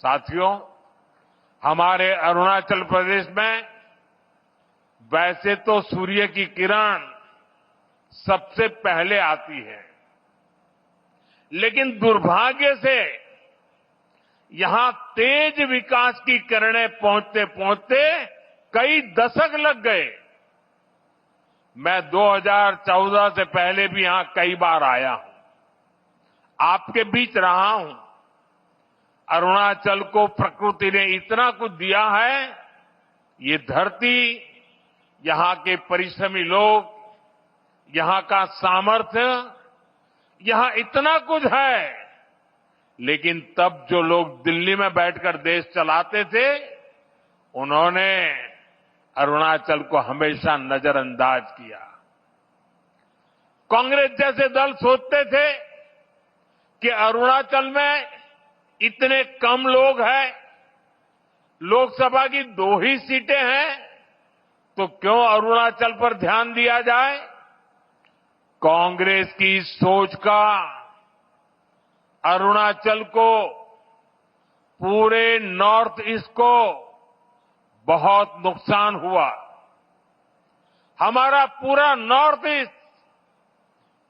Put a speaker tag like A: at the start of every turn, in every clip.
A: साथियों, हमारे अरुणाचल प्रदेश में वैसे तो सूर्य की किरण सबसे पहले आती है, लेकिन दुर्भाग्य से यहां तेज विकास की किरणें पहुंचते पहुंचते कई दशक लग गए। मैं 2014 से पहले भी यहां कई बार आया हूं, आपके बीच रहा हूं। अरुणाचल को प्रकृति ने इतना कुछ दिया है, ये धरती, यहां के परिश्रमी लोग, यहां का सामर्थ्य, यहां इतना कुछ है, लेकिन तब जो लोग दिल्ली में बैठकर देश चलाते थे, उन्होंने अरुणाचल को हमेशा नजरअंदाज किया। कांग्रेस जैसे दल सोचते थे कि अरुणाचल में इतने कम लोग हैं, लोकसभा की 2 ही सीटें हैं, तो क्यों अरुणाचल पर ध्यान दिया जाए। कांग्रेस की इस सोच का अरुणाचल को, पूरे नॉर्थ ईस्ट को बहुत नुकसान हुआ। हमारा पूरा नॉर्थ ईस्ट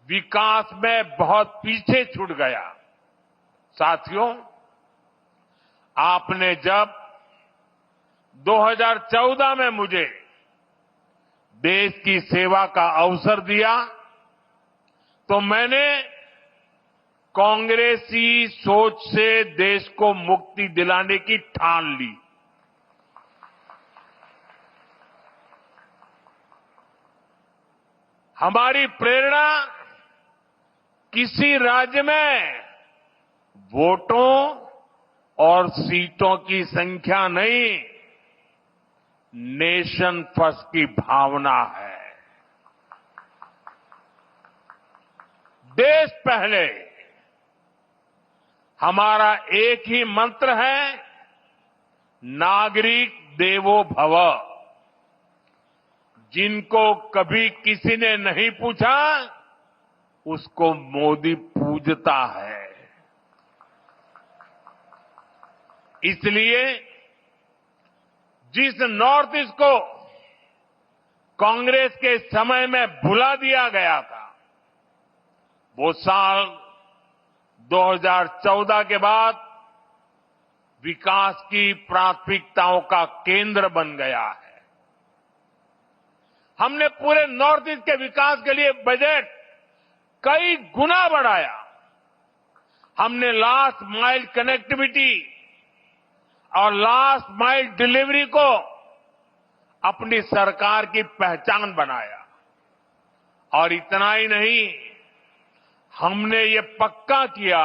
A: विकास में बहुत पीछे छूट गया। साथियों, आपने जब 2014 में मुझे देश की सेवा का अवसर दिया, तो मैंने कांग्रेसी सोच से देश को मुक्ति दिलाने की ठान ली। हमारी प्रेरणा किसी राज्य में वोटों और सीटों की संख्या नहीं, नेशन फर्स्ट की भावना है। देश पहले, हमारा एक ही मंत्र है, नागरिक देवो भव। जिनको कभी किसी ने नहीं पूछा, उसको मोदी पूजता है। इसलिए जिस नॉर्थ ईस्ट को कांग्रेस के समय में भुला दिया गया था, वो साल 2014 के बाद विकास की प्राथमिकताओं का केंद्र बन गया है। हमने पूरे नॉर्थ ईस्ट के विकास के लिए बजट कई गुना बढ़ाया। हमने लास्ट माइल कनेक्टिविटी और लास्ट माइल डिलीवरी को अपनी सरकार की पहचान बनाया। और इतना ही नहीं, हमने ये पक्का किया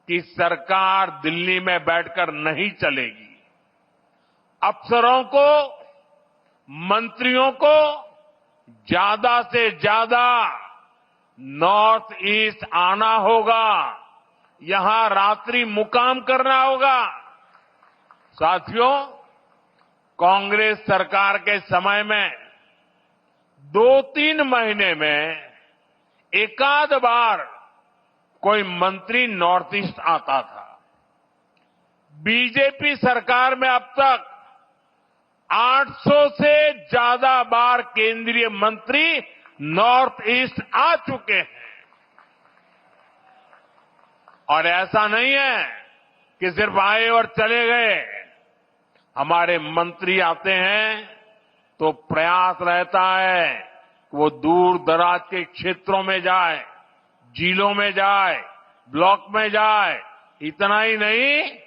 A: कि सरकार दिल्ली में बैठकर नहीं चलेगी। अफसरों को, मंत्रियों को ज्यादा से ज्यादा नॉर्थ ईस्ट आना होगा, यहां रात्रि मुकाम करना होगा। साथियों, कांग्रेस सरकार के समय में 2-3 महीने में एकाध बार कोई मंत्री नॉर्थ ईस्ट आता था। बीजेपी सरकार में अब तक 800 से ज्यादा बार केंद्रीय मंत्री नॉर्थ ईस्ट आ चुके हैं। और ऐसा नहीं है कि सिर्फ आए और चले गए। हमारे मंत्री आते हैं तो प्रयास रहता है कि वो दूर दराज के क्षेत्रों में जाए, जिलों में जाए, ब्लॉक में जाए। इतना ही नहीं,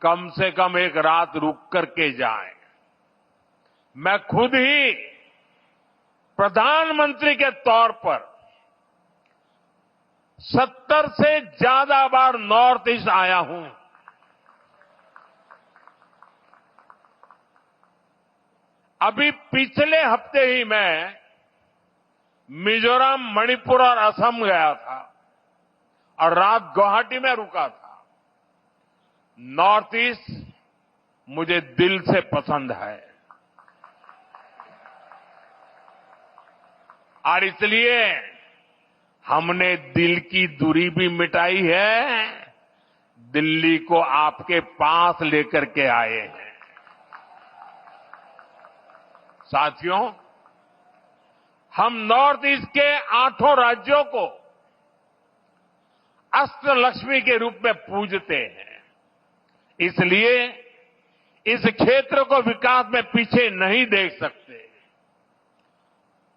A: कम से कम एक रात रुक करके जाए। मैं खुद ही प्रधानमंत्री के तौर पर 70 से ज्यादा बार नॉर्थ ईस्ट आया हूं। अभी पिछले हफ्ते ही मैं मिजोरम, मणिपुर और असम गया था और रात गुवाहाटी में रुका था। नॉर्थ ईस्ट मुझे दिल से पसंद है और इसलिए हमने दिल की दूरी भी मिटाई है, दिल्ली को आपके पास लेकर के आए हैं। साथियों, हम नॉर्थ ईस्ट के 8 राज्यों को अष्टलक्ष्मी के रूप में पूजते हैं। इसलिए इस क्षेत्र को विकास में पीछे नहीं देख सकते।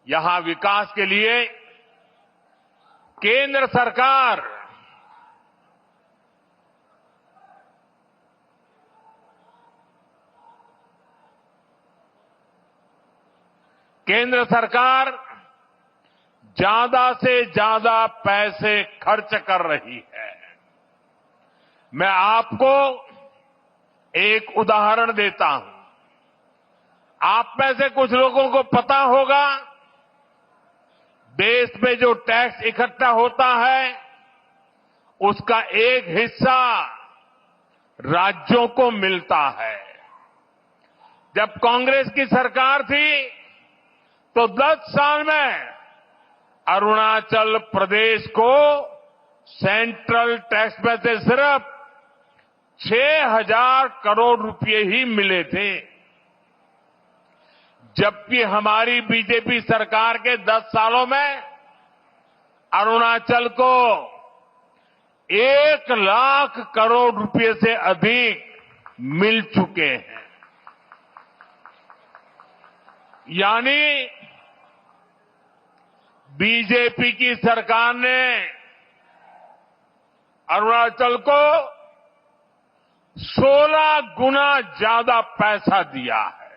A: यहां विकास के लिए केंद्र सरकार ज्यादा से ज्यादा पैसे खर्च कर रही है। मैं आपको एक उदाहरण देता हूं। आप में से कुछ लोगों को पता होगा, देश में जो टैक्स इकट्ठा होता है उसका एक हिस्सा राज्यों को मिलता है। जब कांग्रेस की सरकार थी तो 10 साल में अरुणाचल प्रदेश को सेंट्रल टैक्स में से सिर्फ 6,000 करोड़ रुपए ही मिले थे, जबकि हमारी बीजेपी सरकार के 10 सालों में अरुणाचल को 1 लाख करोड़ रुपए से अधिक मिल चुके हैं। यानी बीजेपी की सरकार ने अरुणाचल को 16 गुना ज्यादा पैसा दिया है।